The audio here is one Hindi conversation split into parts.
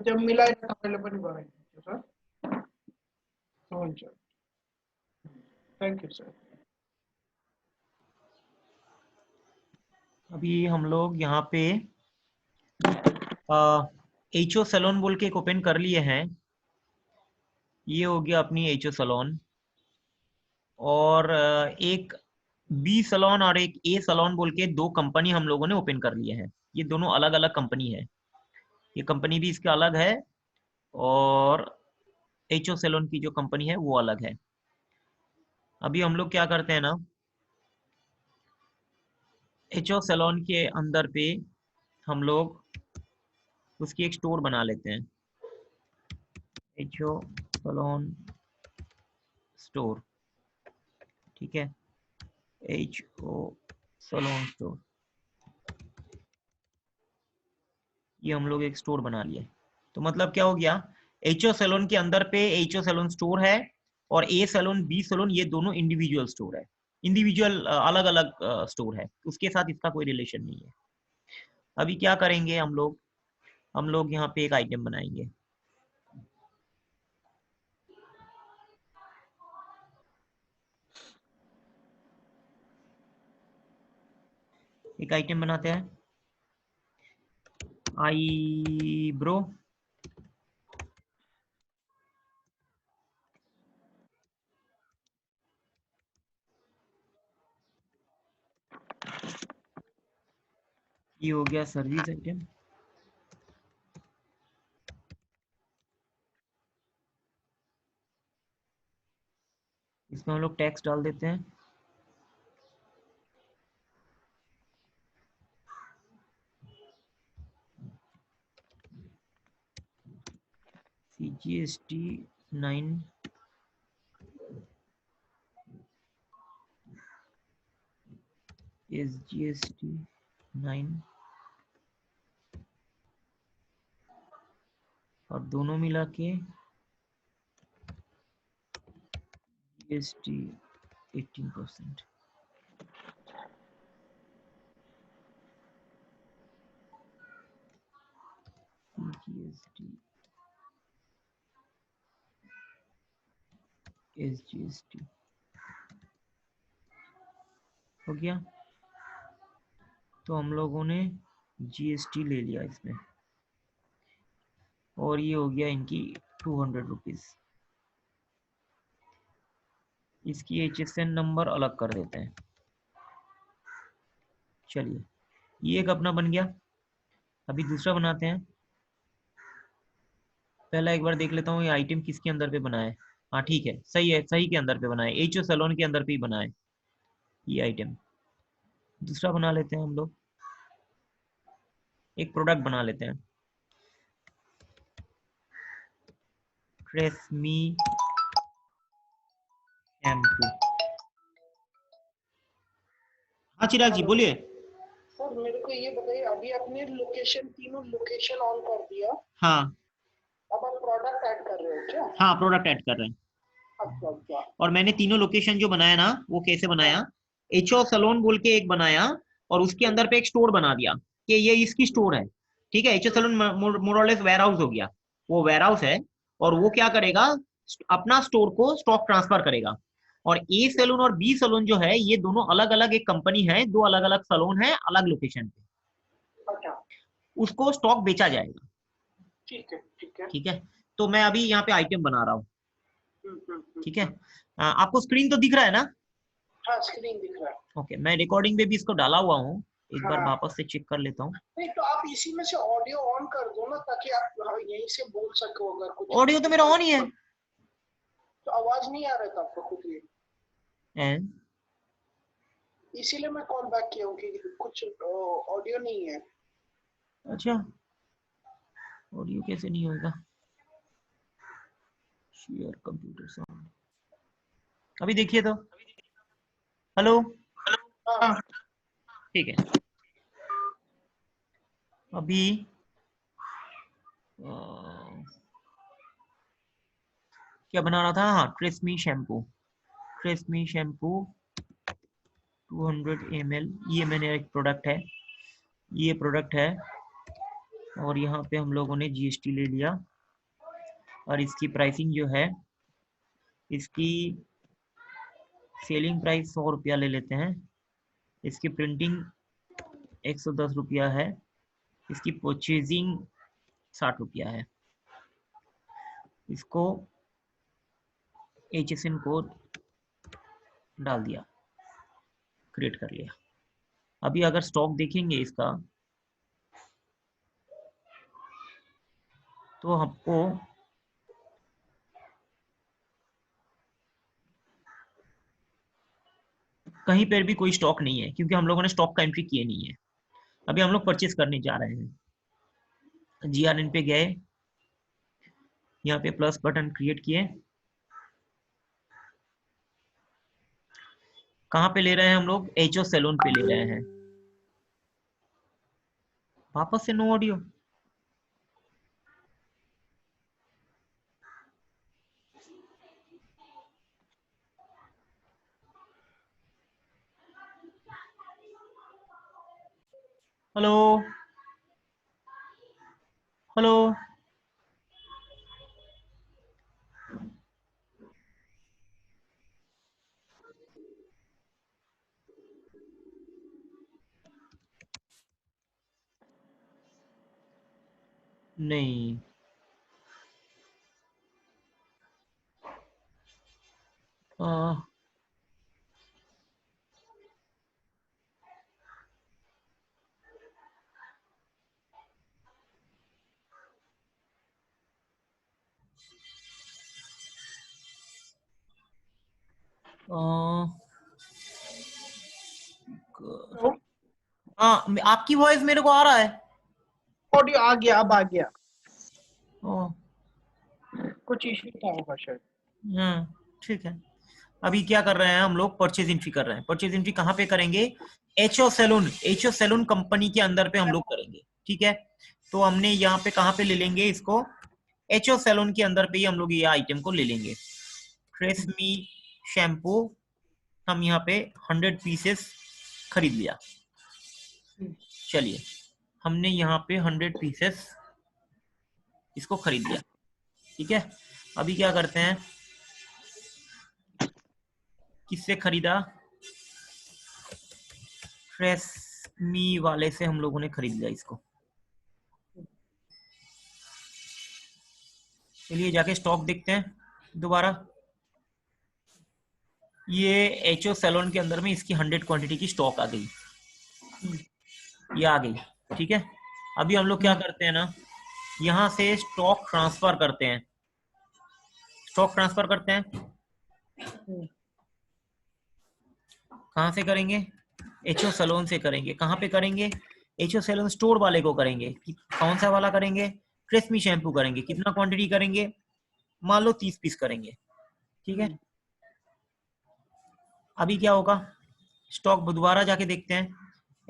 जब मिला अवेलेबल कराएंगे सर। Thank you sir. अभी हम लोग यहाँ पे HO सैलून बोल के एक ओपन कर लिए हैं। ये हो गया अपनी HO सैलून, और एक B सैलून और एक A सैलून बोल के दो कंपनी हम लोगों ने ओपन कर लिए हैं। ये दोनों अलग अलग कंपनी है, ये कंपनी भी इसके अलग है और HO सैलून की जो कंपनी है वो अलग है। अभी हम लोग क्या करते हैं ना, HO सैलून के अंदर पे हम लोग उसकी एक स्टोर बना लेते हैं, HO सैलून स्टोर, ठीक है, HO सैलून स्टोर। ये हम लोग एक स्टोर बना लिए, तो मतलब क्या हो गया, HO सैलून के अंदर पे HO सैलून स्टोर है और A सैलून B सैलून ये दोनों इंडिविजुअल स्टोर है, इंडिविजुअल अलग अलग स्टोर है, उसके साथ इसका कोई रिलेशन नहीं है। अभी क्या करेंगे हम लोग यहाँ पे एक आइटम बनाएंगे। एक आइटम बनाते हैं, आईब्रो, ये हो गया सर्विस आइटम। इसमें हम लोग टैक्स डाल देते हैं, CGST 9, SGST 9, और दोनों मिला के GST 18%। CGST SGST हो गया, तो हम लोगों ने GST ले लिया इसमें, और ये हो गया इनकी 200 रुपीज। इसकी HSN नंबर अलग कर देते हैं। चलिए, ये एक अपना बन गया। अभी दूसरा बनाते हैं। पहला एक बार देख लेता हूँ ये आइटम किसके अंदर पे बना है। हाँ ठीक है, सही है, सही के अंदर पे बना है, HO सैलून के अंदर पे ही बना है ये आइटम। दूसरा बना लेते हैं हम लोग, एक प्रोडक्ट बना लेते हैं, ट्रेसमी शैम्पू। हाँ चिराग जी बोलिए। सर मेरे को ये बताइए, अभी आपने लोकेशन, तीनों लोकेशन ऑन कर दिया, हाँ अब आप प्रोडक्ट ऐड कर रहे हो क्या? हाँ, प्रोडक्ट ऐड कर रहे हैं। अच्छा अच्छा। और मैंने तीनों लोकेशन जो बनाया ना वो कैसे बनाया, हाँ। HO सैलून बोल के एक बनाया और उसके अंदर पे एक स्टोर बना दिया कि ये इसकी स्टोर है, ठीक है। HO सैलून मोरलेस वेयर हाउस हो गया, वो वेयर हाउस है, और वो क्या करेगा, अपना स्टोर को स्टॉक ट्रांसफर करेगा। और A सैलून और B सैलून जो है ये दोनों अलग अलग एक कंपनी है, दो अलग अलग सैलून है अलग लोकेशन पे, अच्छा उसको स्टॉक बेचा जाएगा, ठीक है ठीक है। ठीक है। तो मैं अभी यहाँ पे आइटम बना रहा हूँ, ठीक है। हम्म। आपको स्क्रीन तो दिख रहा है ना? हाँ स्क्रीन दिख रहा है। ओके, मैं रिकॉर्डिंग में भी इसको डाला हुआ हूँ, एक बार हाँ वापस से चेक कर लेता हूँ। नहीं तो आप इसी में से ऑडियो ऑन कर दो ना, ताकि आप यहीं से बोल सको अगर कुछ ऑडियो तो मेरा ऑन ही है। तो आवाज नहीं आ रहा था आपको खुद ही, And, इसीलिए मैं कॉल बैक किया हूँ कि कुछ ऑडियो नहीं है। अच्छा, ऑडियो कैसे नहीं होगा, शेयर कंप्यूटर साउंड, अभी देखिए तो, हेलो, हाँ ठीक है। अभी क्या बना रहा था, हाँ TRESemmé shampoo, TRESemmé shampoo 200 ml, ये मैंने एक प्रोडक्ट है, ये प्रोडक्ट है और यहाँ पे हम लोगों ने जीएसटी ले लिया और इसकी प्राइसिंग जो है, इसकी सेलिंग प्राइस 100 रुपया ले लेते हैं, इसकी प्रिंटिंग 110 रुपया है, इसकी परचेजिंग 60 रुपया है। इसको HSN कोड डाल दिया, क्रिएट कर लिया। अभी अगर स्टॉक देखेंगे इसका तो आपको कहीं पर भी कोई स्टॉक नहीं है, क्योंकि हम लोगों ने स्टॉक का एंट्री किए नहीं है। अभी हम लोग परचेज करने जा रहे हैं। GRN पे गए, यहाँ पे प्लस बटन क्रिएट किए। कहाँ पे ले रहे हैं हम लोग? HO सैलून पे ले रहे हैं। वापस से नो ऑडियो। Hello hello. नहीं, आ, आ, हाँ, आपकी वॉइस मेरे को आ रहा है। ऑडियो आ गया, अब आ गया। ओ, कुछ इश्यू था होगा शायद। ठीक है। अभी क्या कर रहे हैं हम लोग? परचेज एंट्री कर रहे हैं। परचेज एंट्री कहाँ पे करेंगे? HO सैलून कंपनी के अंदर पे हम लोग करेंगे। ठीक है, तो हमने यहाँ पे कहाँ पे ले लेंगे इसको? HO सैलून के अंदर पे ही हम लोग ये आइटम को ले लेंगे। ट्रेसमी शैम्पू हम यहाँ पे 100 पीसेस खरीद लिया। चलिए, हमने यहाँ पे 100 पीसेस इसको खरीद लिया। ठीक है, अभी क्या करते हैं? किससे खरीदा? ट्रेसमी वाले से हम लोगों ने खरीद लिया इसको। चलिए जाके स्टॉक देखते हैं दोबारा। ये HO सैलून के अंदर में इसकी 100 क्वांटिटी की स्टॉक आ गई, ये आ गई। ठीक है, अभी हम लोग क्या करते हैं ना, यहाँ से स्टॉक ट्रांसफर करते हैं। स्टॉक ट्रांसफर करते हैं, कहाँ से करेंगे? HO सैलून से करेंगे। कहाँ पे करेंगे? HO सैलून स्टोर वाले को करेंगे। कौन सा वाला करेंगे? ट्रेसमी शैम्पू करेंगे। कितना क्वांटिटी करेंगे? मान लो 30 पीस करेंगे। ठीक है, अभी क्या होगा? स्टॉक दोबारा जाके देखते हैं।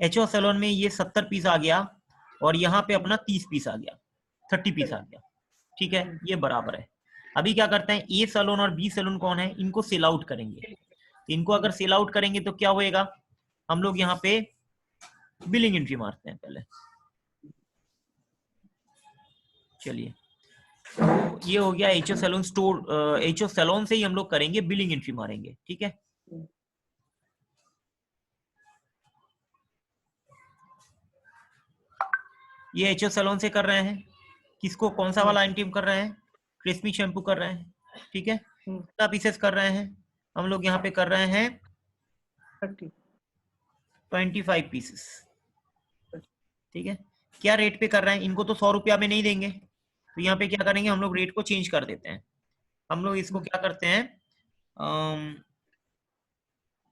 HO सैलून में ये 70 पीस आ गया और यहाँ पे अपना 30 पीस आ गया, 30 पीस आ गया। ठीक है, ये बराबर है। अभी क्या करते हैं? A सैलून और B सैलून कौन है? इनको सेल आउट करेंगे। इनको अगर सेल आउट करेंगे तो क्या होएगा? हम लोग यहाँ पे बिलिंग एंट्री मारते हैं पहले। चलिए, तो ये हो गया HO salon store. HO salon से ही हम लोग करेंगे, बिलिंग एंट्री मारेंगे। ठीक है, ये HO सैलून से कर रहे हैं। किसको, कौन सा वाला आइटम कर रहे हैं? ट्रेसमी शैम्पू कर रहे हैं। ठीक है, कितना पीसेस कर रहे हैं? हम लोग यहाँ पे कर रहे हैं 25 पीसेस। ठीक है, क्या रेट पे कर रहे हैं? इनको तो 100 रुपया में नहीं देंगे, तो यहाँ पे क्या करेंगे? हम लोग रेट को चेंज कर देते हैं। हम लोग इसको क्या करते हैं,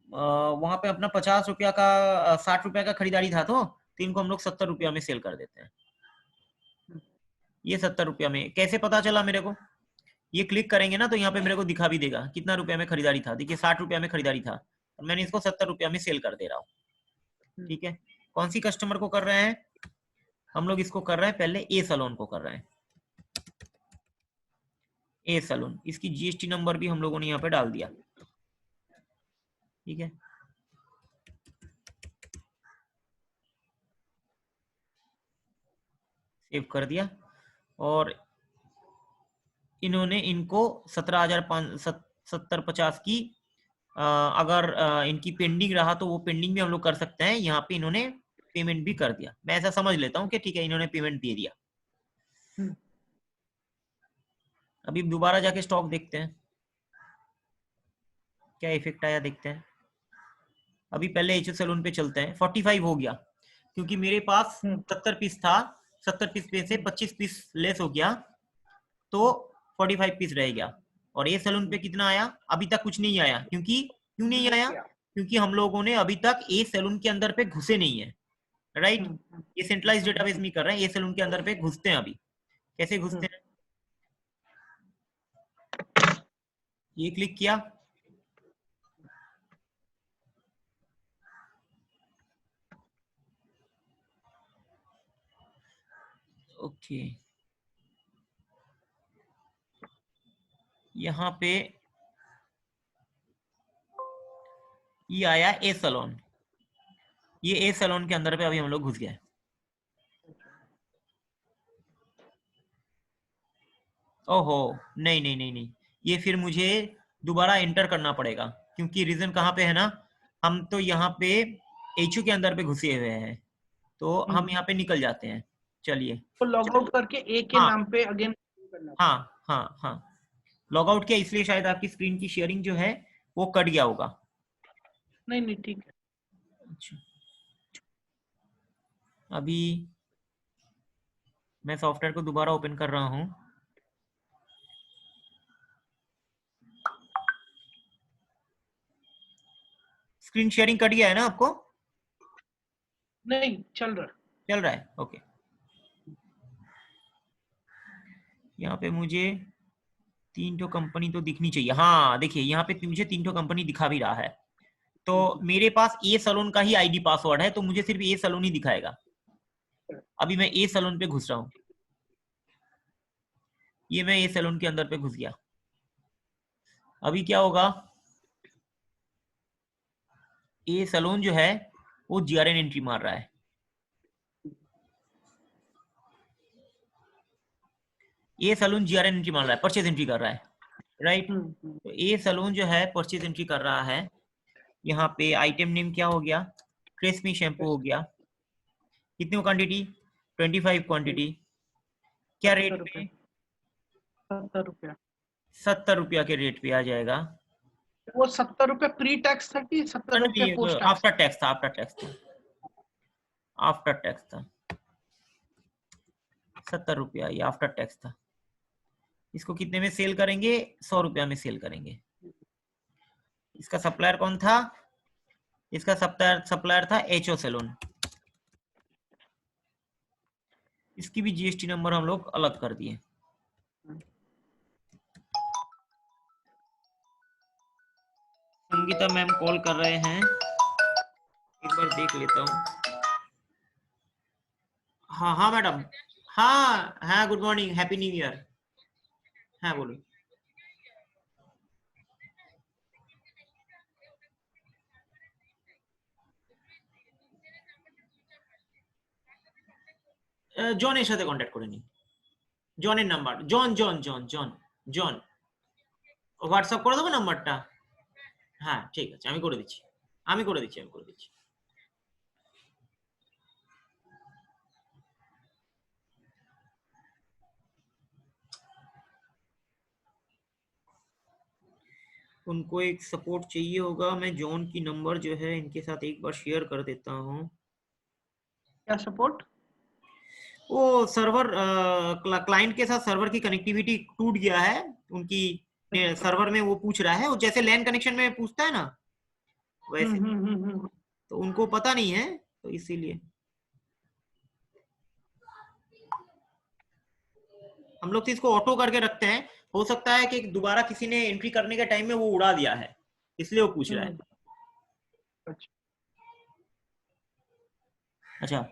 वहां पे अपना 50 रुपया का 60 रुपया का खरीदारी था, तो इनको हम लोग 70 रुपया में सेल कर देते हैं। ये 70 रुपया में कैसे पता चला मेरे को? ये क्लिक करेंगे ना तो यहाँ पे मेरे को दिखा भी देगा कितना रुपया में खरीदारी था। देखिए 60 रुपया में खरीदारी था और मैंने इसको 70 रुपया में सेल कर दे रहा हूँ। ठीक है, कौन सी कस्टमर को कर रहे हैं? हम लोग इसको कर रहे हैं, पहले A सैलून को कर रहे हैं। A सैलून, इसकी GST नंबर भी हम लोगों ने यहाँ पे डाल दिया। ठीक है, सेव कर दिया। और इन्होंने इनको 17,570-50 की अगर इनकी पेंडिंग रहा तो वो पेंडिंग भी हम लोग कर सकते हैं। यहाँ पे इन्होंने पेमेंट भी कर दिया। मैं ऐसा समझ लेता हूँ कि ठीक है इन्होंने पेमेंट दे दिया। अभी दोबारा जाके स्टॉक देखते हैं क्या इफेक्ट आया, देखते हैं। अभी पहले एच सैलून पे चलते हैं। 45 हो गया क्योंकि मेरे पास 70 पीस था। 70 पीस में से 25 पीस लेस हो गया तो 45 पीस रह गया। और ए सैलून पे कितना आया? अभी तक कुछ नहीं आया। क्यों नहीं आया? क्योंकि हम लोगों ने अभी तक ए सैलून के अंदर पे घुसे नहीं है, राइट। ये सेंट्रलाइज डेटाबेस में कर रहे हैं, ए सैलून के अंदर पे घुसते हैं। अभी कैसे घुसते हैं? ये क्लिक किया, ओके। यहाँ पे ये आया ए सैलून। ये ए सैलून के अंदर पे अभी हम लोग घुस गए। ओहो, नहीं नहीं नहीं नहीं, ये फिर मुझे दोबारा एंटर करना पड़ेगा क्योंकि रीजन कहाँ पे है ना, हम तो यहाँ पे एचयू के अंदर पे घुसे हुए हैं तो हम यहाँ पे निकल जाते हैं। चलिए, तो लॉग आउट करके ए के हाँ नाम पे अगेन करना। हाँ हाँ हाँ, लॉग आउट किया इसलिए शायद आपकी स्क्रीन की शेयरिंग जो है वो कट गया होगा। नहीं नहीं ठीक है। अच्छा, अभी मैं सॉफ्टवेयर को दोबारा ओपन कर रहा हूँ। स्क्रीन शेयरिंग कट गया है ना आपको? नहीं चल रहा। चल रहा है, ओके। यहाँ पे मुझे 3 ठो कंपनी तो दिखनी चाहिए। हाँ देखिए, यहाँ पे मुझे 3 ठो कंपनी दिखा भी रहा है। तो मेरे पास ए सैलून का ही आईडी पासवर्ड है तो मुझे सिर्फ ए सैलून ही दिखाएगा। अभी मैं ए सैलून पे घुस रहा हूँ। ये मैं ए सैलून के अंदर पे घुस गया। अभी क्या होगा? ए सैलून जो है वो जीआरएन एंट्री मार रहा है। ए सैलून जीआरएन एंट्री मार रहा है, परचेज एंट्री कर रहा है, राइट। तो ए सैलून जो है परचेज एंट्री कर रहा है। यहाँ पे आइटम नेम क्या हो गया? ट्रेसमी शैम्पू हो गया। कितनी क्वांटिटी? 25 क्वांटिटी। क्या रेट पे? 70 रुपया। 70 रुपया के रेट पे आ जाएगा। वो 70 रुपया प्री टैक्स था कि 70 रुपया पोस्ट टैक्स? आफ्टर टैक्स था, आफ्टर टैक्स था, आफ्टर टैक्स था। 70 रुपया ये आफ्टर टैक्स था। इसको कितने में सेल करेंगे? 100 रुपया में सेल करेंगे। इसका सप्लायर कौन था? इसका सप्लायर था एचओ सैलून। इसकी भी जीएसटी नंबर हम लोग अलग कर दिए। संगीता मैम कॉल कर रहे हैं, एक बार देख लेता हूँ। हाँ हाँ मैडम, हाँ हाँ, good morning, happy new year. हाँ बोलो। জনের সাথে কন্ট্যাক্ট করে নি। জনের নাম্বার, জন জন জন জন জন হোয়াটসঅ্যাপ করে দেবো নাম্বারটা। হ্যাঁ ঠিক আছে, আমি করে দিচ্ছি, আমি করে দিচ্ছি, আমি করে দিচ্ছি। उनको एक सपोर्ट चाहिए होगा। मैं जॉन की नंबर जो है इनके साथ एक बार शेयर कर देता हूँ। क्या सपोर्ट? वो सर्वर क्लाइंट के साथ सर्वर की कनेक्टिविटी टूट गया है उनकी सर्वर में। वो पूछ रहा है, वो जैसे लैन कनेक्शन में पूछता है ना वैसे। तो उनको पता नहीं है तो इसीलिए हम लोग तो इसको ऑटो करके रखते हैं। हो सकता है कि दोबारा किसी ने एंट्री करने के टाइम में वो उड़ा दिया है, इसलिए वो पूछ रहा है। अच्छा,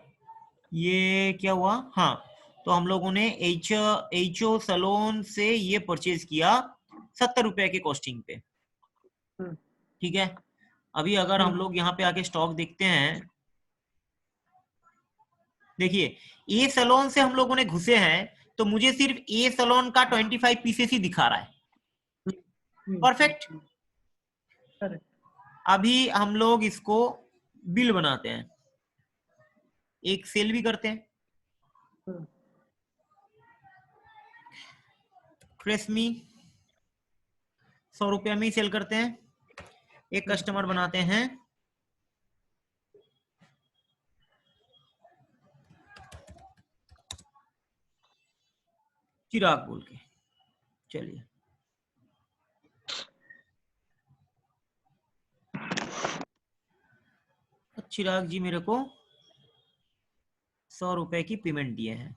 ये क्या हुआ? हाँ, तो हम लोगों ने एचओ सैलून से ये परचेज किया 70 रुपए के कॉस्टिंग पे, ठीक है। अभी अगर हम लोग यहाँ पे आके स्टॉक देखते हैं, देखिए ए सलोन से हम लोगों ने घुसे हैं, तो मुझे सिर्फ ए सलोन का 25 पीसेस ही दिखा रहा है। परफेक्ट। करेक्ट। अभी हम लोग इसको बिल बनाते हैं, एक सेल भी करते हैं। ट्रेसमी 100 रुपया में ही सेल करते हैं। एक कस्टमर बनाते हैं, चिराग बोल के। चलिए चिराग जी मेरे को 100 रुपए की पेमेंट दिए हैं।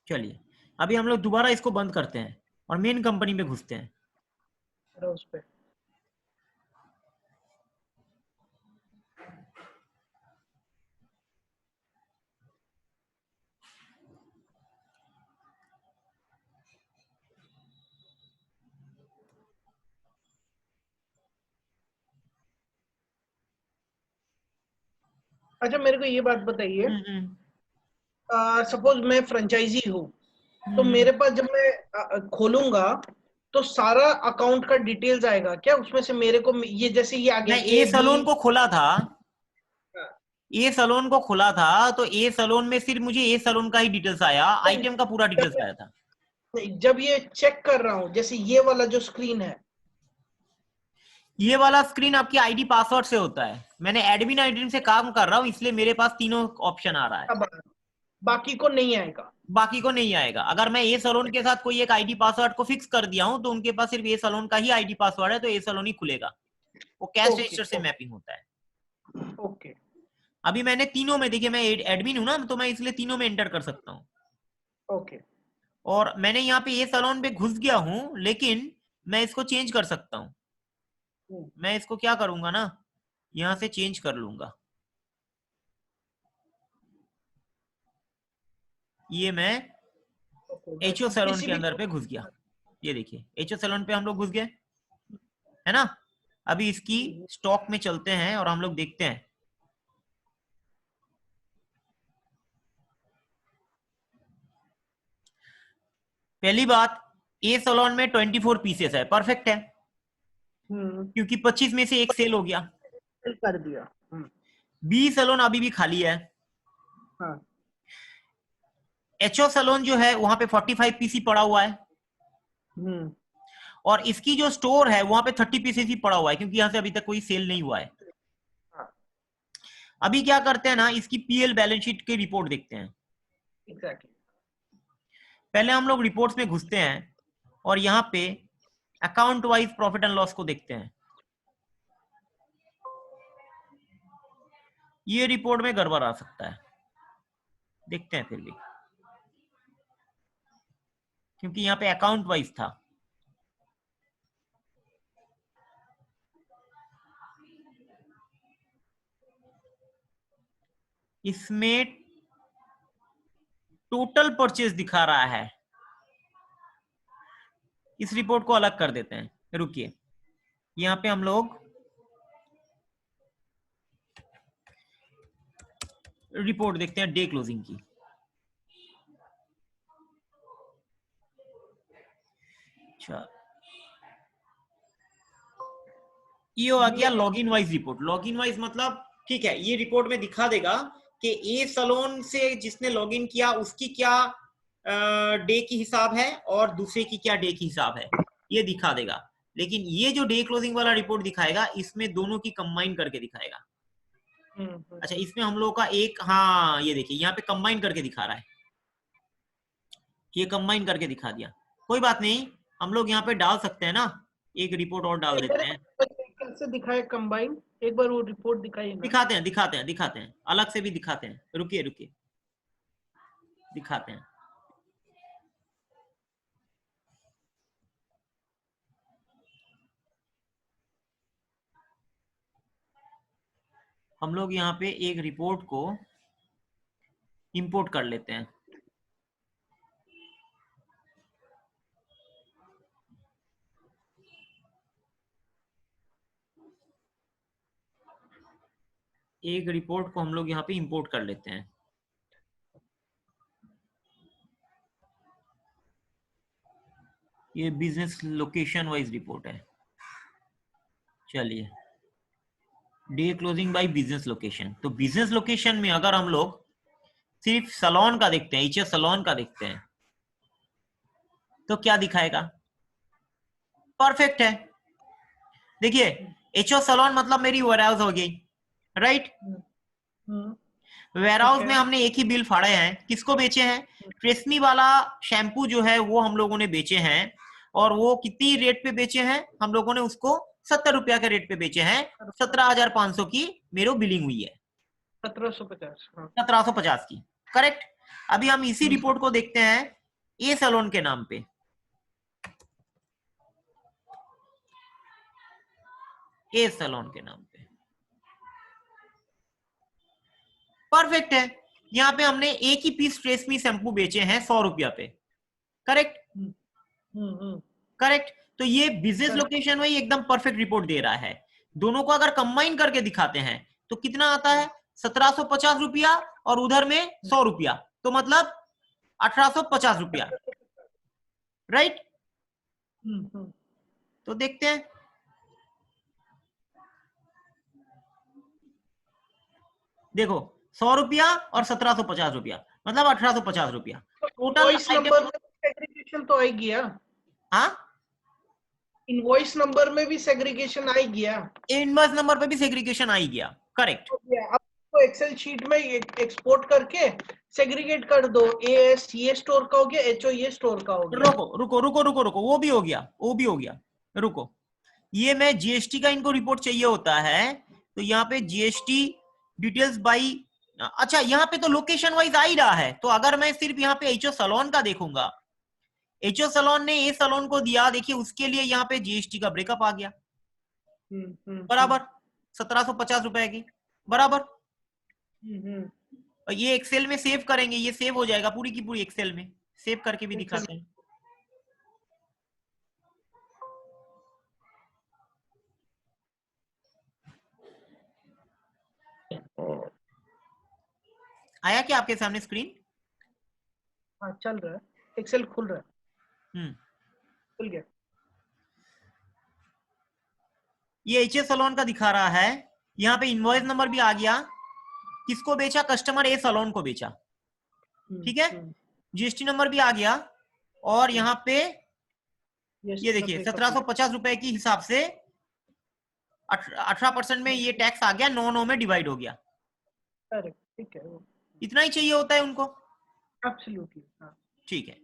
चलिए अभी हम लोग दोबारा इसको बंद करते हैं और मेन कंपनी में घुसते हैं। उस पे अच्छा मेरे को ये बात बताइए, सपोज मैं फ्रेंचाइजी हूँ, तो मेरे पास जब मैं खोलूंगा तो सारा अकाउंट का डिटेल्स आएगा क्या उसमें से? मेरे को ये जैसे ये आ गया मैं ए सलोन को खोला था, ए सलोन को खोला था, तो ए सलोन में सिर्फ मुझे ए सलोन का ही डिटेल्स आया, आइटम का पूरा डिटेल्स आया था। जब ये चेक कर रहा हूँ, जैसे ये वाला जो स्क्रीन है, ये वाला स्क्रीन आपकी आईडी पासवर्ड से होता है। मैंने एडमिन आईडी से काम कर रहा हूँ, इसलिए मेरे पास तीनों ऑप्शन आ रहा है। बाकी को नहीं आएगा? बाकी को नहीं आएगा। अगर मैं ए सलोन के साथ कोई एक आईडी पासवर्ड को फिक्स कर दिया हूं, तो उनके पास सिर्फ ए सलोन का ही आईडी पासवर्ड है, तो ए सलोन ही खुलेगा। वो कैश रजिस्टर से मैपिंग होता है। ओके। अभी मैंने तीनों में, देखिए मैं एडमिन हूं ना, तो मैं इसलिए तीनों में एंटर कर सकता हूं। ओके। और मैंने यहाँ पे ए सलोन पे घुस गया हूं, लेकिन मैं इसको चेंज कर सकता हूं। मैं इसको क्या करूंगा ना, यहां से चेंज कर लूंगा। ये मैं एचओ सैलून के अंदर पे घुस गया। ये देखिए एचओ सैलून पे हम लोग घुस गए, है ना। अभी इसकी स्टॉक में चलते हैं और हम लोग देखते हैं। पहली बात, ए सैलून में 24 पीसेस है, परफेक्ट है, क्योंकि 25 में से एक सेल हो गया। कर दिया। बी सैलून अभी भी खाली है। हाँ। एचओ सैलून जो है वहां पे 45 पीसी पड़ा हुआ है, और इसकी जो स्टोर है वहां पे 30 पीसेस ही पड़ा हुआ है, क्योंकि यहां से अभी तक कोई सेल नहीं हुआ है। अभी क्या करते हैं ना, इसकी पीएल बैलेंस शीट की रिपोर्ट देखते हैं। एग्जैक्टली। पहले हम लोग रिपोर्ट्स में घुसते हैं और यहाँ पे account wise profit and loss को देखते हैं। ये रिपोर्ट में गड़बड़ आ सकता है, देखते हैं फिर भी, क्योंकि यहाँ पे अकाउंट वाइज था। इसमें टोटल परचेज दिखा रहा है। इस रिपोर्ट को अलग कर देते हैं, रुकिए। यहाँ पे हम लोग रिपोर्ट देखते हैं डे क्लोजिंग की। अच्छा, ये आ गया login wise report. Login wise मतलब ठीक है, ये रिपोर्ट में दिखा देगा कि ए सलोन से जिसने लॉगिन किया उसकी क्या डे की हिसाब है और दूसरे की क्या डे की हिसाब है, ये दिखा देगा। लेकिन ये जो डे क्लोजिंग वाला रिपोर्ट दिखाएगा, इसमें दोनों की कंबाइन करके दिखाएगा। अच्छा, इसमें हम लोग का एक, हाँ ये देखिए यहाँ पे कंबाइन करके दिखा रहा है, ये कंबाइन करके दिखा दिया। कोई बात नहीं, हम लोग यहाँ पे डाल सकते हैं ना, एक रिपोर्ट और डाल देते हैं। कैसे दिखाए कंबाइन? एक बार वो रिपोर्ट दिखाइए ना। दिखाते हैं अलग से भी दिखाते हैं। रुकिए दिखाते हैं। हम लोग यहाँ पे एक रिपोर्ट को इंपोर्ट कर लेते हैं। एक रिपोर्ट को हम लोग यहाँ पे इंपोर्ट कर लेते हैं। ये बिजनेस लोकेशन वाइज रिपोर्ट है। चलिए, day closing by business location. तो बिजनेस लोकेशन में अगर हम लोग सिर्फ सलोन का देखते हैं, एचएस सलोन का देखते हैं, तो क्या दिखाएगा? परफेक्ट है। देखिए, एचओ सलोन मतलब मेरी वेयरहाउस हो गई, राइट? वेयरहाउस में हमने एक ही बिल फाड़े हैं। किसको बेचे हैं? ट्रेस्मी वाला शैम्पू जो है वो हम लोगों ने बेचे हैं, और वो कितनी रेट पे बेचे हैं? हम लोगों ने उसको 70 रुपया के रेट पे बेचे हैं। 17,500 की मेरे बिलिंग हुई है। 1750। 1750 की, करेक्ट। अभी हम इसी रिपोर्ट को देखते हैं ए सलोन के नाम पे। ए सलोन के नाम पे परफेक्ट है। यहाँ पे हमने एक ही पीस ट्रेस्मी शैम्पू बेचे हैं 100 रुपया पे, करेक्ट? करेक्ट। तो ये बिजनेस लोकेशन वही एकदम परफेक्ट रिपोर्ट दे रहा है। दोनों को अगर कंबाइन करके दिखाते हैं तो कितना आता है? 1750 रुपया, और उधर में 100 रुपया, तो मतलब 1850 रुपया, राइट? तो देखते हैं। देखो, 100 रुपया और 1750 रुपया, मतलब 1850 रुपया टोटल। इनवॉइस नंबर में सेग्रीगेशन तो आई गया। हाँ, इनवॉइस नंबर में भी सेग्रीगेशन आई गया। इनवॉइस नंबर पे भी सेग्रीगेशन आ ही गया, करेक्ट। अब तो एक्सेल शीट में एक्सपोर्ट करके सेग्रीगेट कर दो। एएस ये स्टोर का हो गया, एचओ ये स्टोर का हो गया। रुको रुको रुको रुको रुको, वो भी हो गया, वो भी हो गया। रुको, ये मैं जीएसटी का इनको रिपोर्ट चाहिए होता है, तो यहाँ पे जीएसटी डिटेल्स बाई, अच्छा यहाँ पे तो लोकेशन वाइज आ ही रहा है। तो अगर मैं सिर्फ यहाँ पे एचओ सलोन का देखूंगा, एचओ सलोन ने ए सलोन को दिया, देखिए उसके लिए यहाँ पे जीएसटी का ब्रेकअप आ गया, बराबर 1750 रुपए की, बराबर। और ये एक्सेल में सेव करेंगे, ये सेव हो जाएगा पूरी की पूरी एक्सेल में। सेव करके भी दिखाते हैं। आया क्या आपके सामने स्क्रीन? हाँ, चल रहा है, एक्सेल खुल रहा है। खुल गया। ये एचएस सलोन का दिखा रहा है। यहाँ पे इनवॉइस नंबर भी आ गया। किसको बेचा? कस्टमर ए सलोन को बेचा, ठीक है। जीएसटी नंबर भी आ गया, और यहाँ पे ये देखिए 1750 रुपए की हिसाब से 18% में ये टैक्स आ गया, 9 में डिवाइड हो गया। ठीक है, इतना ही चाहिए होता है उनको। एब्सोल्युटली, हाँ। ठीक है,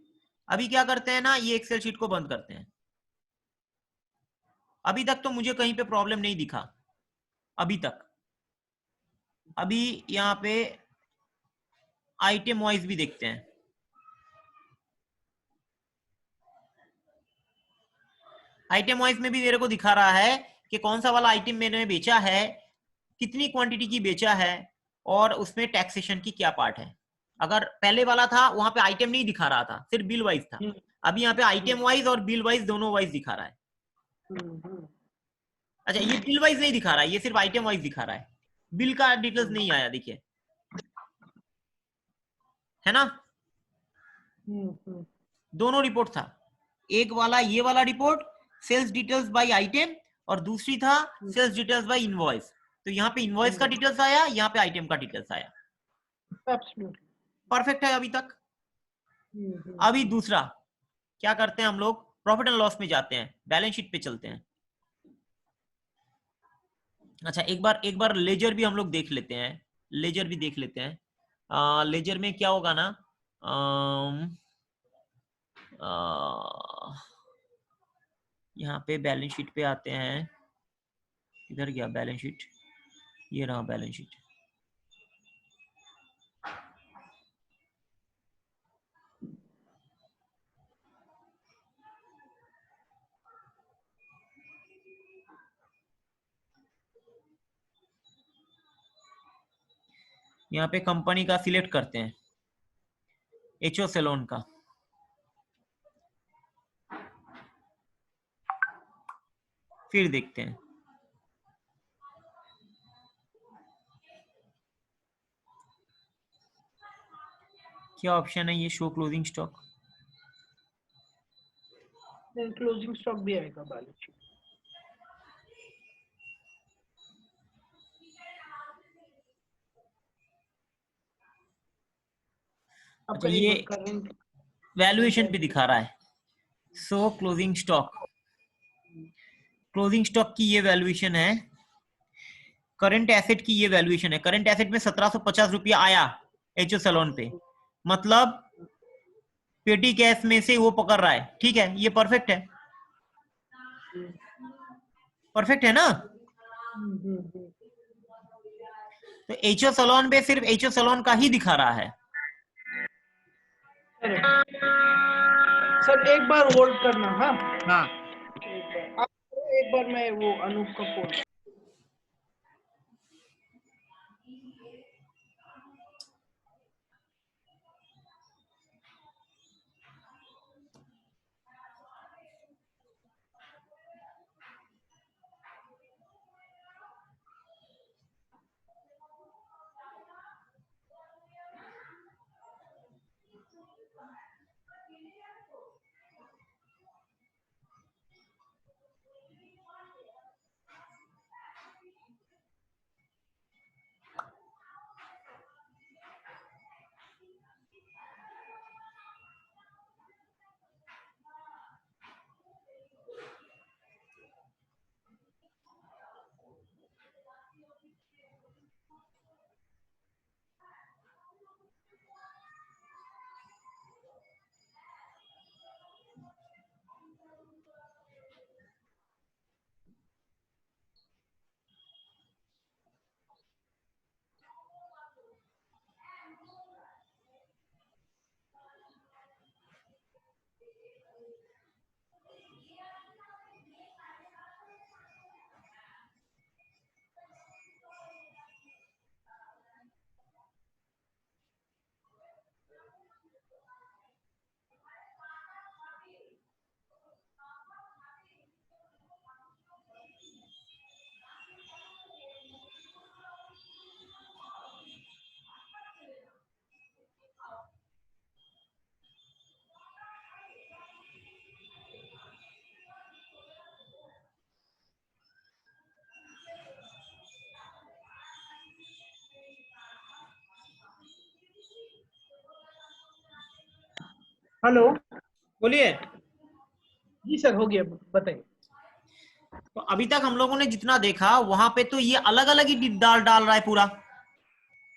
अभी क्या करते हैं ना, ये एक्सेल शीट को बंद करते हैं। अभी तक तो मुझे कहीं पे प्रॉब्लम नहीं दिखा, अभी तक। अभी यहाँ पे आइटम वाइज भी देखते हैं। आइटम वाइज में भी मेरे को दिखा रहा है कि कौन सा वाला आइटम मैंने बेचा है, कितनी क्वांटिटी की बेचा है, और उसमें टैक्सेशन की क्या पार्ट है। अगर पहले वाला था वहां पे आइटम नहीं दिखा रहा था, सिर्फ बिल वाइज था। अभी यहाँ पे आइटम वाइज और बिल वाइज दोनों वाइज दिखा रहा है। अच्छा, ये बिल वाइज नहीं दिखा रहा है, ये सिर्फ आइटम वाइज दिखा रहा है, बिल का डिटेल्स नहीं आया, देखिए, है ना। दोनों रिपोर्ट था, एक वाला ये वाला report sales details by item, और दूसरी था सेल्स डिटेल्स बाय इनवॉइस। तो यहाँ पे इनवॉइस का डिटेल्स आया, यहाँ पे आइटम का डिटेल्स आया। परफेक्ट है अभी तक। अभी दूसरा क्या करते हैं हम लोग, प्रॉफिट एंड लॉस में जाते हैं, बैलेंस शीट पे चलते हैं। अच्छा, एक बार लेजर भी हम लोग देख लेते हैं, लेजर भी देख लेते हैं। लेजर में क्या होगा ना, यहाँ पे बैलेंस शीट पे आते हैं। इधर गया बैलेंस शीट, ये रहा बैलेंस शीट। यहाँ पे कंपनी का सिलेक्ट करते हैं, एचओ सैलून का। फिर देखते हैं, क्या ऑप्शन है ये, show closing stock? Closing stock भी आएगा बैलेंस शीट। अच्छा, आपका एक ये बार करंट वैल्यूएशन पे दिखा रहा है, सो क्लोजिंग स्टॉक, क्लोजिंग स्टॉक की ये वैल्यूएशन है, करंट एसेट की ये वैल्यूएशन है। करंट एसेट में 1750 रुपया आया एचओ सैलून पे, मतलब पेटी कैश में से वो पकड़ रहा है, ठीक है, ये परफेक्ट है, परफेक्ट है ना? तो एचओ सैलून पे सिर्फ एचओ सैलून का ही दिखा रहा है। सर एक बार होल्ड करना। हाँ हाँ, एक बार मैं वो अनूप का फोन। हेलो, बोलिए। जी सर हो गया, बताइए। तो अभी तक हम लोगों ने जितना देखा वहां पे तो ये अलग अलग ही डाल डाल रहा है पूरा,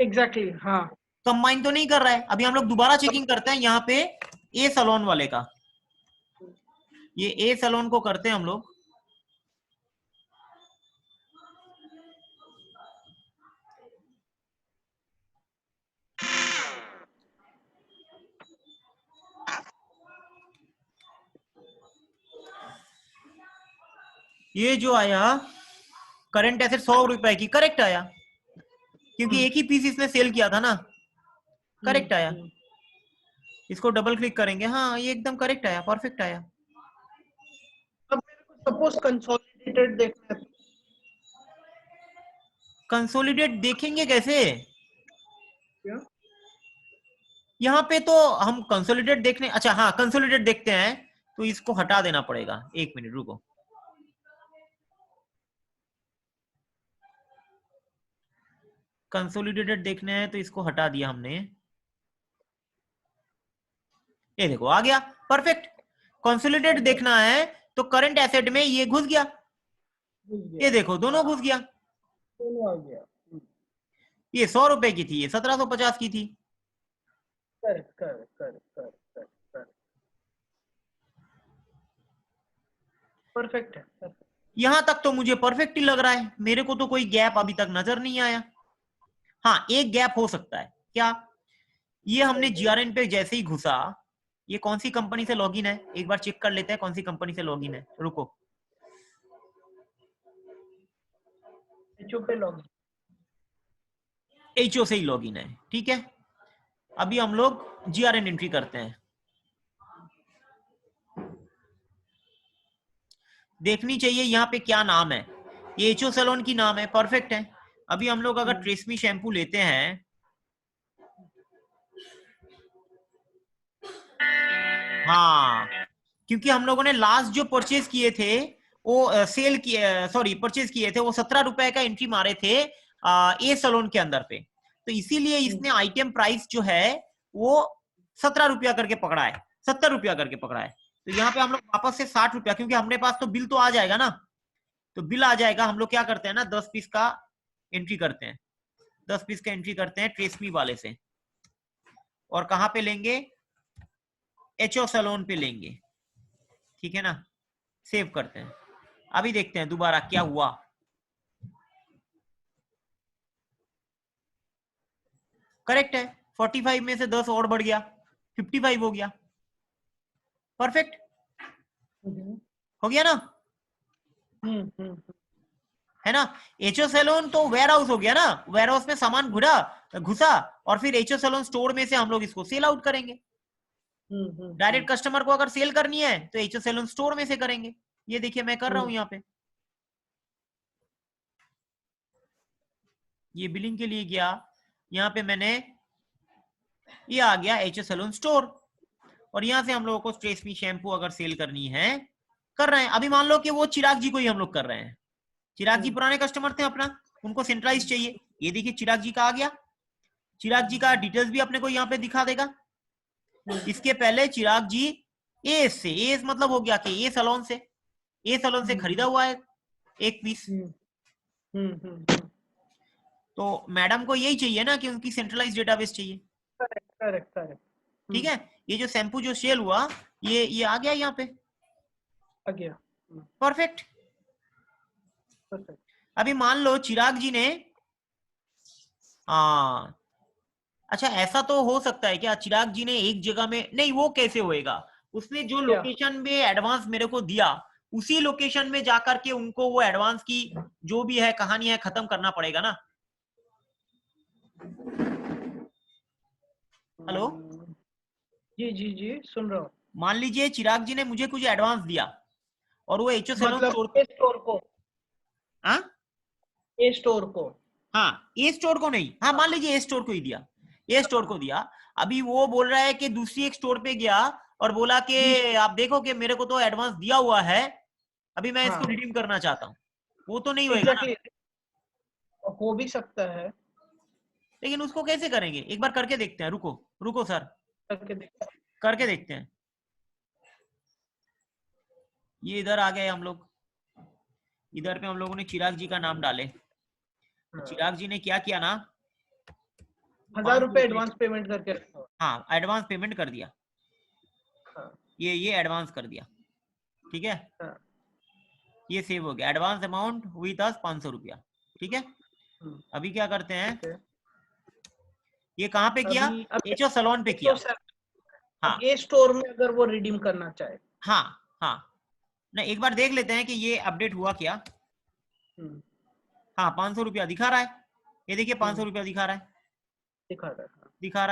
एग्जैक्टली हाँ। कंबाइन तो नहीं कर रहा है। अभी हम लोग दोबारा चेकिंग करते हैं यहाँ पे ए सैलून वाले का, ये ए सैलून को करते हैं हम लोग। ये जो आया करंट एसेट 100 रुपए की, करेक्ट आया, क्योंकि एक ही पीस इसने सेल किया था ना, करेक्ट आया। इसको डबल क्लिक करेंगे, हाँ ये एकदम करेक्ट आया, परफेक्ट आया। अब मेरे को सपोज कंसोलिडेटेड देखना है। कंसोलिडेट देखेंगे कैसे? क्या? यहाँ पे तो हम कंसोलिडेट देखने, अच्छा हाँ कंसोलिडेट देखते हैं, तो इसको हटा देना पड़ेगा, एक मिनट रुको। कंसोलिडेटेड देखने हैं तो इसको हटा दिया हमने, ये देखो आ गया, परफेक्ट। कंसोलिडेट देखना है तो करंट एसेट में ये घुस गया, ये देखो दोनों घुस गया। दोनों आ गया। ये 100 रुपए की थी, ये 1750 की थी। Correct correct correct correct correct, perfect है। यहां तक तो मुझे परफेक्ट ही लग रहा है, मेरे को तो कोई गैप अभी तक नजर नहीं आया। हाँ एक गैप हो सकता है, क्या? ये हमने जीआरएन पे जैसे ही घुसा, ये कौन सी कंपनी से लॉगिन है, एक बार चेक कर लेते हैं कौन सी कंपनी से लॉगिन है, रुको। एचओ पे लॉग। एचओ से ही लॉगिन है, ठीक है। अभी हम लोग जीआरएन एंट्री करते हैं, देखनी चाहिए यहाँ पे क्या नाम है, ये एचओ सैलून की नाम है, परफेक्ट है। अभी हम लोग अगर ट्रेसमी शैम्पू लेते हैं, हाँ, क्योंकि हम लोगों ने लास्ट जो परचेज किए थे वो सेल किए, सॉरी परचेज किए थे वो 17 रुपए का एंट्री मारे थे ए सलोन के अंदर पे, तो इसीलिए इसने आइटम प्राइस जो है वो 17 रुपया करके पकड़ा है, 70 रुपया करके पकड़ा है। तो यहाँ पे हम लोग वापस से 60 रुपया, क्योंकि हमने पास तो बिल तो आ जाएगा ना, तो बिल आ जाएगा, हम लोग क्या करते हैं ना 10 पीस का एंट्री करते हैं, 10 पीस का एंट्री करते हैं ट्रेसमी वाले से, और कहाँ पे लेंगे, एचओ सलोन पे लेंगे, ठीक है ना। सेव करते हैं, अभी देखते हैं दोबारा क्या हुआ। करेक्ट है, 45 में से 10 और बढ़ गया, 55 हो गया, परफेक्ट हो गया ना, है ना। एचओ सैलून तो वेयर हाउस हो गया ना, वेयर हाउस में सामान घुसा और फिर एचओ सैलून स्टोर में से हम लोग इसको सेल आउट करेंगे। डायरेक्ट कस्टमर को अगर सेल करनी है तो एचओ सैलून स्टोर में से करेंगे। ये देखिए मैं कर रहा हूं यहाँ पे, ये बिलिंग के लिए गया, यहाँ पे मैंने ये आ गया एचओ सैलून स्टोर, और यहाँ से हम लोगों को ट्रेसमी शैम्पू अगर सेल करनी है कर रहे हैं। अभी मान लो कि वो चिराग जी को ही हम लोग कर रहे हैं, चिराग जी पुराने कस्टमर थे अपना, उनको सेंट्रलाइज चाहिए। ये देखिए चिराग जी का आ गया, चिराग जी का डिटेल्स भी अपने को यहाँ पे दिखा देगा। इसके पहले चिराग जी एस से, एस मतलब हो गया कि ए सलोन से खरीदा हुआ है एक पीस, तो मैडम को यही चाहिए ना कि उनकी सेंट्रलाइज डेटाबेस चाहिए। करेक्ट। ठीक है, ये जो शैम्पू जो सेल हुआ ये आ गया यहाँ पे, आ गया, परफेक्ट। अभी मान लो चिराग जी ने अच्छा ऐसा तो हो सकता है क्या, चिराग जी ने एक जगह में, नहीं वो कैसे होएगा, उसने जो लोकेशन में एडवांस मेरे को दिया उसी लोकेशन में जाकर के उनको वो एडवांस की जो भी है कहानी है खत्म करना पड़ेगा ना। हेलो जी सुन रहा हूँ। मान लीजिए चिराग जी ने मुझे कुछ एडवांस दिया और वो एचओ सैलून मतलब स्टोर को, हाँ ए स्टोर को, हाँ ए स्टोर को नहीं, हाँ मान लीजिए ए स्टोर को ही दिया, ए स्टोर को दिया। अभी वो बोल रहा है कि दूसरी एक स्टोर पे गया और बोला कि आप देखो कि मेरे को तो एडवांस दिया हुआ है, अभी मैं इसको रिडीम करना चाहता हूँ, वो तो नहीं होएगा ना। हो भी सकता है, लेकिन उसको कैसे करेंगे, एक बार करके देखते हैं, रुको सर, करके देखते हैं। ये इधर आ गए हम लोग, इधर पे हम लोगों ने चिराग जी का नाम डाले, चिराग जी ने क्या किया ना, 1000 रुपए एडवांस पेमेंट करके रखा। हाँ एडवांस पेमेंट कर दिया, ये एडवांस कर दिया, ठीक है। ये सेव हो गया, एडवांस अमाउंट हुई 500 रुपया, ठीक है। अभी क्या करते हैं, ये कहाँ पे किया, एचओ सलोन पे किया। हाँ ए स्टोर में अगर वो रिडीम करना चाहे, हाँ ना, एक बार देख लेते हैं कि ये अपडेट हुआ क्या। हाँ 500 रुपया दिखा रहा है, ये देखिए 500 रुपया दिखा रहा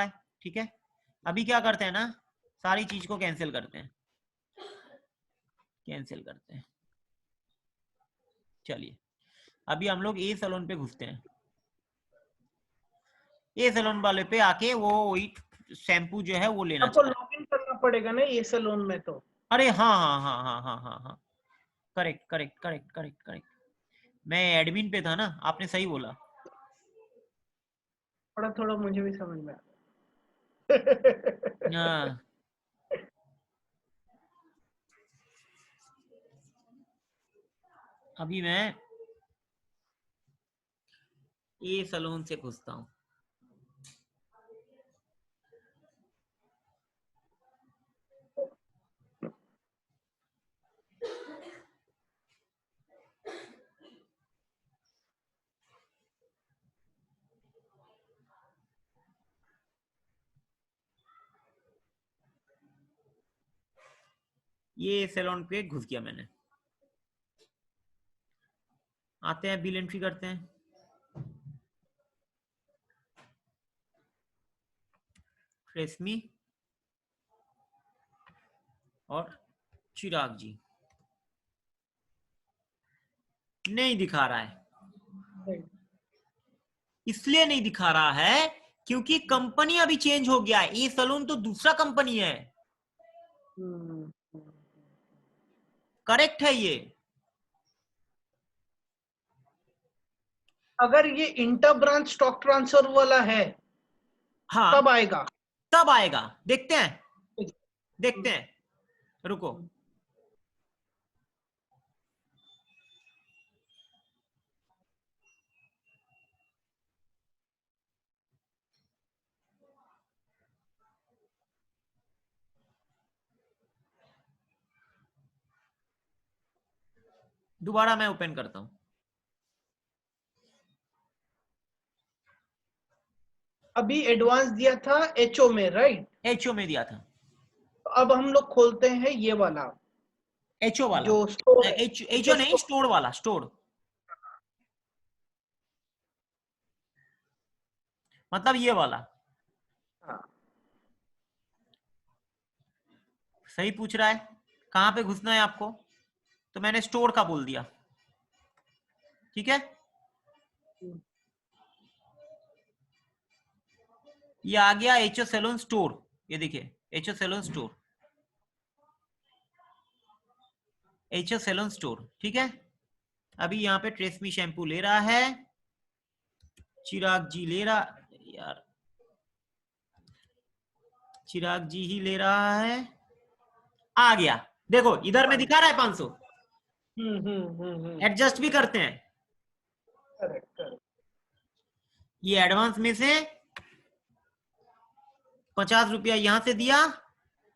है, ठीक है। अभी क्या करते हैं ना, सारी चीज को कैंसिल करते हैं, चलिए अभी हम लोग ए सलोन पे घुसते हैं, ए सलोन वाले पे आके वो वही शैम्पू जो है वो लेना चाहिए। लॉगिन करना पड़ेगा ना ए सलोन में तो। अरे हाँ, करेक्ट, मैं एडमिन पे था ना, आपने सही बोला। थोड़ा मुझे भी समझ में हाँ अभी मैं ए सलोन से घुसता हूँ, ये सैलून पे घुस गया मैंने। आते हैं बिल एंट्री करते हैं, ट्रेसमी और चिराग जी, नहीं दिखा रहा है, इसलिए नहीं दिखा रहा है क्योंकि कंपनी अभी चेंज हो गया है, ये सलून तो दूसरा कंपनी है, करेक्ट है ये। अगर ये इंटर ब्रांच स्टॉक ट्रांसफर वाला है हाँ तब आएगा। तब आएगा, देखते हैं देखते हैं, रुको। दोबारा मैं ओपन करता हूं। अभी एडवांस दिया था एचओ में, राइट? एचओ में दिया था। तो अब हम लोग खोलते हैं ये वाला एचओ वाला, जो स्टोर है, एचओ नहीं, स्टोर वाला, स्टोर मतलब ये वाला। हाँ। सही पूछ रहा है कहां पे घुसना है आपको, तो मैंने स्टोर का बोल दिया, ठीक है। ये आ गया एचओ सैलून स्टोर, ये देखिए HO salon store, HO salon store, ठीक है। अभी यहाँ पे ट्रेसमी शैम्पू ले रहा है, चिराग जी ले रहा, यार चिराग जी ही ले रहा है, आ गया। देखो इधर में दिखा रहा है 500। एडजस्ट भी करते हैं। करेक्ट। ये एडवांस में से 50 रुपया यहां से दिया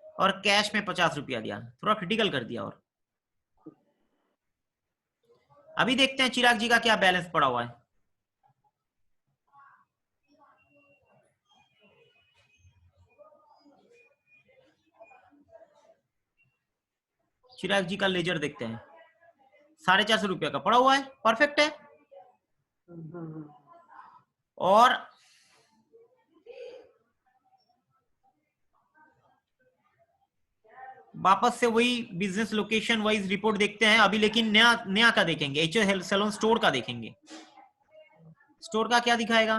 और कैश में 50 रुपया दिया, थोड़ा क्रिटिकल कर दिया। और अभी देखते हैं चिराग जी का क्या बैलेंस पड़ा हुआ है। चिराग जी का लेजर देखते हैं, 450 रुपया का पड़ा हुआ है, परफेक्ट है। और वापस से वही बिजनेस लोकेशन वाइज रिपोर्ट देखते हैं अभी, लेकिन नया नया का देखेंगे, एचओ सैलून स्टोर का देखेंगे। स्टोर का क्या दिखाएगा,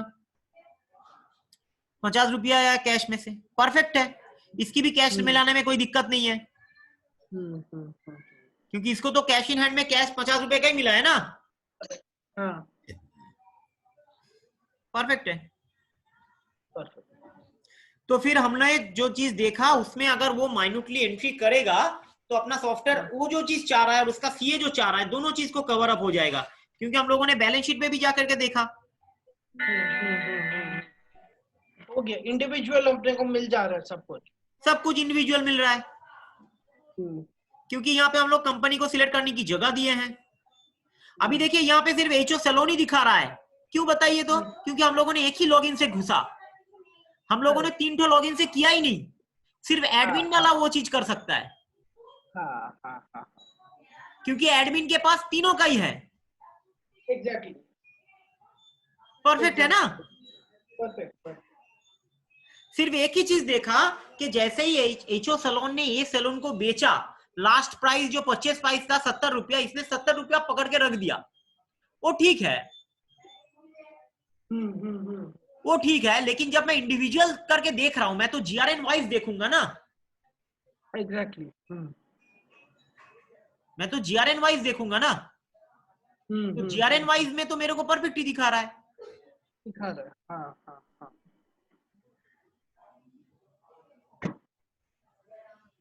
50 रुपया आया कैश में से, परफेक्ट है। इसकी भी कैश में लाने में कोई दिक्कत नहीं है, क्योंकि इसको तो कैश इन हैंड में कैश 50 रुपए का ही मिला है ना। हाँ, परफेक्ट है। तो फिर हमने जो चीज देखा उसमें अगर वो माइन्यूटली एंट्री करेगा तो अपना सॉफ्टवेयर वो जो चीज चाह रहा है और उसका सीए जो चाह रहा है, दोनों चीज को कवर अप हो जाएगा, क्योंकि हम लोगों ने बैलेंस शीट में भी जाकर के देखा। हो गया, इंडिविजुअल अपने को मिल जा रहा है सब कुछ इंडिविजुअल मिल रहा है, क्योंकि यहाँ पे हम लोग कंपनी को सिलेक्ट करने की जगह दिए हैं। अभी देखिए यहाँ पे सिर्फ एचओ सैलून ही दिखा रहा है, क्यों बताइए तो? क्योंकि हम लोगों ने एक ही लॉगिन से घुसा, हम लोगों ने 3 लॉगिन से किया ही नहीं, सिर्फ एडमिन वाला वो चीज कर सकता है। क्योंकि एडमिन के पास तीनों का ही है। एग्जैक्टली, परफेक्ट है ना। परफेक्ट। सिर्फ एक ही चीज देखा कि जैसे ही एचओ सैलून ने ये सैलून को बेचा, लास्ट प्राइस जो परचेस प्राइस था 70 रुपया, इसने 70 रुपया पकड़ के रख दिया, वो ठीक है। वो ठीक है, लेकिन जब मैं इंडिविजुअल करके देख रहा हूं, मैं तो जीआरएन वाइज देखूंगा ना। एग्जैक्टली, मैं तो जीआरएन वाइज देखूंगा ना। तो जीआरएन वाइज में तो मेरे को परफेक्ट ही दिखा रहा है। हाँ।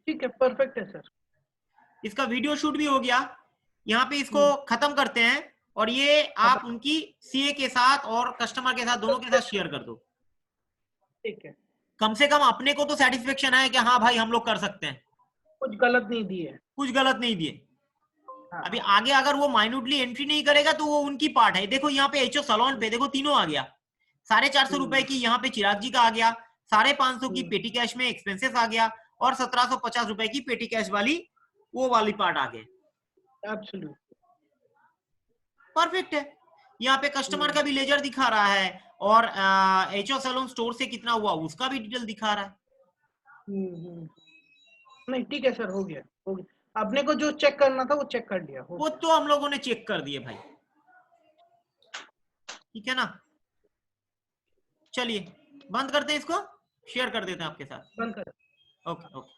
ठीक है, परफेक्ट है सर। इसका वीडियो शूट भी हो गया, यहाँ पे इसको खत्म करते हैं और ये आप उनकी सीए के साथ और कस्टमर के साथ दोनों के साथ शेयर कर दो। ठीक है, कम से कम अपने को तो सेटिस्फेक्शन है कि हाँ भाई हम लोग कर सकते हैं, कुछ गलत नहीं दिए, कुछ गलत नहीं दिए। हाँ। अभी आगे अगर वो माइन्यूटली एंट्री नहीं करेगा तो वो उनकी पार्ट है। देखो यहाँ पे एचओ सैलून पे देखो तीनों आ गया, 450 रुपए की यहाँ पे चिराग जी का आ गया, 550 की पेटी कैश में एक्सपेंसेस आ गया और 1750 रुपए की पेटी कैश वाली वो वाली पार्ट आ गए। एब्सोल्युटली परफेक्ट है। यहाँ पे कस्टमर का भी लेजर दिखा रहा है और एचओ सैलून स्टोर से कितना हुआ उसका भी डिटेल दिखा रहा है। नहीं, ठीक है सर, हो गया। आपने को जो चेक करना था वो चेक कर लिया, वो तो हम लोगों ने चेक कर दिए भाई, ठीक है ना। चलिए बंद करते हैं इसको, शेयर कर देते हैं आपके साथ। बंद कर। Okay okay.